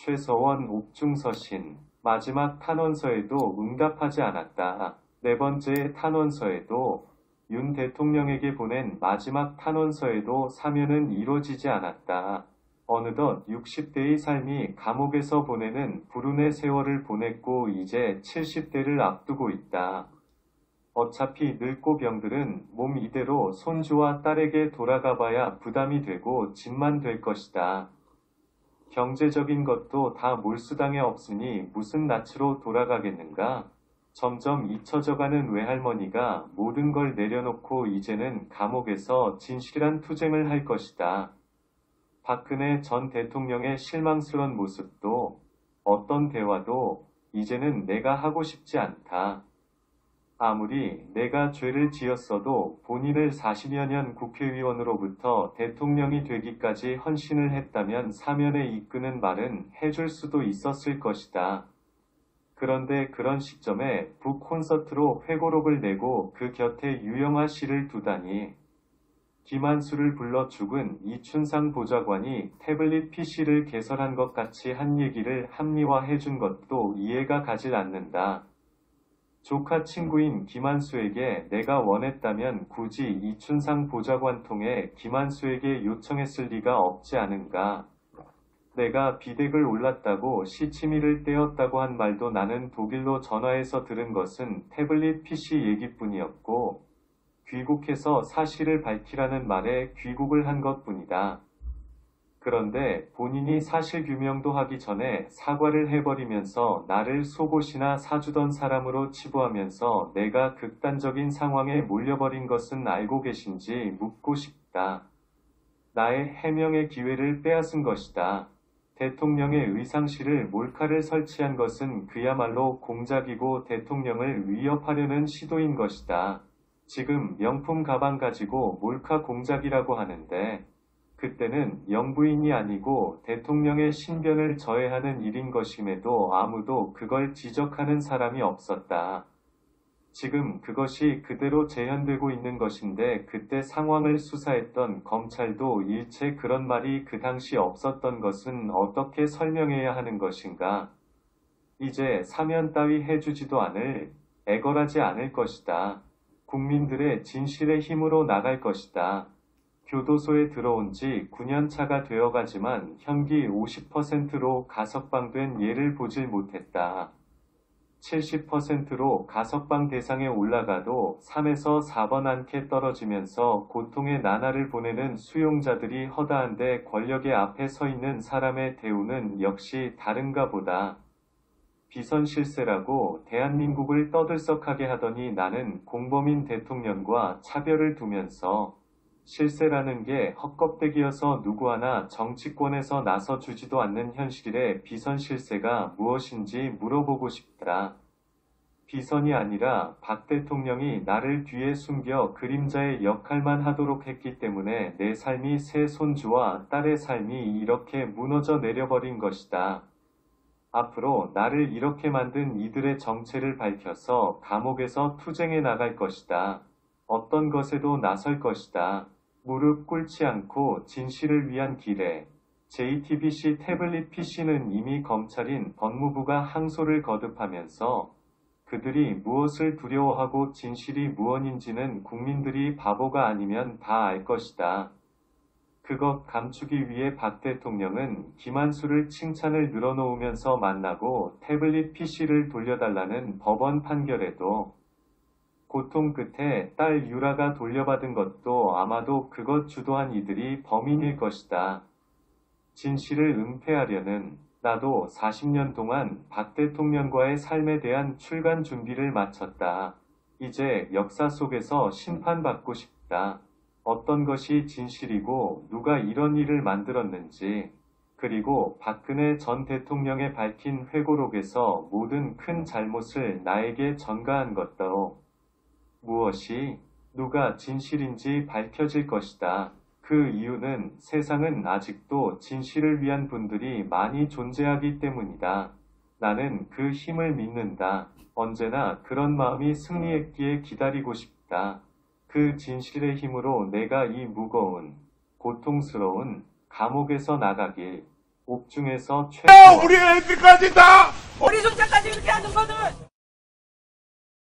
최서원 옥중서신. 마지막 탄원서에도 응답하지 않았다. 네 번째 탄원서에도 윤 대통령에게 보낸 마지막 탄원서에도 사면은 이루어지지 않았다. 어느덧 60대의 삶이 감옥에서 보내는 불운의 세월을 보냈고 이제 70대를 앞두고 있다. 어차피 늙고 병들은 몸 이대로 손주와 딸에게 돌아가봐야 부담이 되고 짐만 될 것이다. 경제적인 것도 다 몰수당에 없으니 무슨 낯으로 돌아가겠는가? 점점 잊혀져가는 외할머니가 모든 걸 내려놓고 이제는 감옥에서 진실한 투쟁을 할 것이다. 박근혜 전 대통령의 실망스런 모습도 어떤 대화도 이제는 내가 하고 싶지 않다. 아무리 내가 죄를 지었어도 본인을 40여 년 국회의원으로부터 대통령이 되기까지 헌신을 했다면 사면에 이끄는 말은 해줄 수도 있었을 것이다. 그런데 그런 시점에 북콘서트로 회고록을 내고 그 곁에 유영아 씨를 두다니. 김한수를 불러 죽은 이춘상 보좌관이 태블릿 PC를 개설한 것 같이 한 얘기를 합리화해준 것도 이해가 가질 않는다. 조카 친구인 김한수에게 내가 원했다면 굳이 이춘상 보좌관 통해 김한수에게 요청했을 리가 없지 않은가. 내가 비덱을 올랐다고 시치미를 떼었다고 한 말도 나는 독일로 전화해서 들은 것은 태블릿 PC 얘기뿐이었고 귀국해서 사실을 밝히라는 말에 귀국을 한 것뿐이다. 그런데 본인이 사실 규명도 하기 전에 사과를 해버리면서 나를 속옷이나 사주던 사람으로 치부하면서 내가 극단적인 상황에 몰려버린 것은 알고 계신지 묻고 싶다. 나의 해명의 기회를 빼앗은 것이다. 대통령의 의상실을 몰카를 설치한 것은 그야말로 공작이고 대통령을 위협하려는 시도인 것이다. 지금 명품 가방 가지고 몰카 공작이라고 하는데 그때는 영부인이 아니고 대통령의 신변을 저해하는 일인 것임에도 아무도 그걸 지적하는 사람이 없었다. 지금 그것이 그대로 재현되고 있는 것인데 그때 상황을 수사했던 검찰도 일체 그런 말이 그 당시 없었던 것은 어떻게 설명해야 하는 것인가? 이제 사면 따위 해주지도 않을, 애걸하지 않을 것이다. 국민들의 진실의 힘으로 나갈 것이다. 교도소에 들어온 지 9년 차가 되어가지만 현기 50%로 가석방된 예를 보질 못했다. 70%로 가석방 대상에 올라가도 3에서 4번 안개 떨어지면서 고통의 나날을 보내는 수용자들이 허다한데 권력의 앞에 서 있는 사람의 대우는 역시 다른가 보다. 비선실세라고 대한민국을 떠들썩하게 하더니 나는 공범인 대통령과 차별을 두면서 실세라는 게 헛껍데기여서 누구 하나 정치권에서 나서주지도 않는 현실에 비선실세가 무엇인지 물어보고 싶다. 비선이 아니라 박 대통령이 나를 뒤에 숨겨 그림자의 역할만 하도록 했기 때문에 내 삶이 새 손주와 딸의 삶이 이렇게 무너져 내려버린 것이다. 앞으로 나를 이렇게 만든 이들의 정체를 밝혀서 감옥에서 투쟁해 나갈 것이다. 어떤 것에도 나설 것이다. 무릎 꿇지 않고 진실을 위한 길에 JTBC 태블릿 PC는 이미 검찰인 법무부가 항소를 거듭하면서 그들이 무엇을 두려워하고 진실이 무엇인지는 국민들이 바보가 아니면 다 알 것이다. 그것 감추기 위해 박 대통령은 김한수를 칭찬을 늘어놓으면서 만나고 태블릿 PC를 돌려달라는 법원 판결에도 고통 끝에 딸 유라가 돌려받은 것도 아마도 그것 주도한 이들이 범인일 것이다. 진실을 은폐하려는 나도 40년 동안 박 대통령과의 삶에 대한 출간 준비를 마쳤다. 이제 역사 속에서 심판받고 싶다. 어떤 것이 진실이고 누가 이런 일을 만들었는지 그리고 박근혜 전 대통령의 밝힌 회고록에서 모든 큰 잘못을 나에게 전가한 것도 무엇이 누가 진실인지 밝혀질 것이다. 그 이유는 세상은 아직도 진실을 위한 분들이 많이 존재하기 때문이다. 나는 그 힘을 믿는다. 언제나 그런 마음이 승리했기에 기다리고 싶다. 그 진실의 힘으로 내가 이 무거운, 고통스러운 감옥에서 나가길. 옥중에서 야, 최고. 우리 애들까지 다 우리 손자까지 이렇게 하는 거는